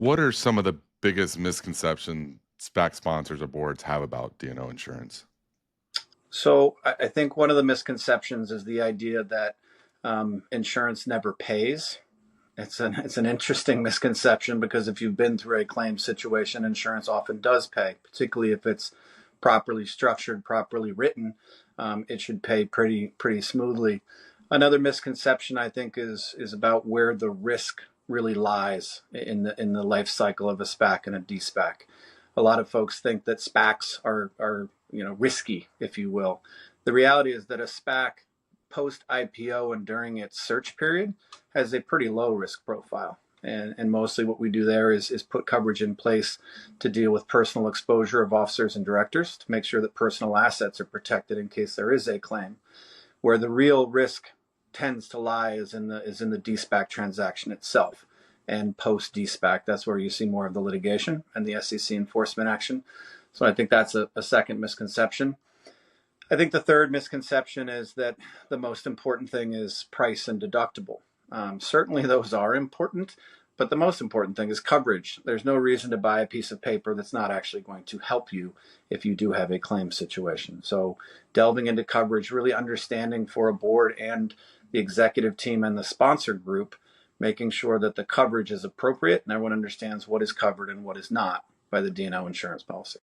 What are some of the biggest misconceptions SPAC sponsors or boards have about D&O insurance? So I think one of the misconceptions is the idea that insurance never pays. It's an interesting misconception because if you've been through a claim situation, insurance often does pay, particularly if it's properly structured, properly written. It should pay pretty smoothly. Another misconception I think is about where the risk really lies in the life cycle of a SPAC and a de-SPAC. A lot of folks think that SPACs are risky, if you will. The reality is that a SPAC post IPO and during its search period has a pretty low risk profile. And mostly what we do there is put coverage in place to deal with personal exposure of officers and directors to make sure that personal assets are protected in case there is a claim. Where the real risk tends to lie is in the de-SPAC transaction itself. And post de-SPAC, that's where you see more of the litigation and the SEC enforcement action. So I think that's a second misconception. I think the third misconception is that the most important thing is price and deductible. Certainly those are important, but the most important thing is coverage. There's no reason to buy a piece of paper that's not actually going to help you if you do have a claim situation. So delving into coverage, really understanding for a board and the executive team and the sponsor group, making sure that the coverage is appropriate and everyone understands what is covered and what is not by the D&O insurance policy.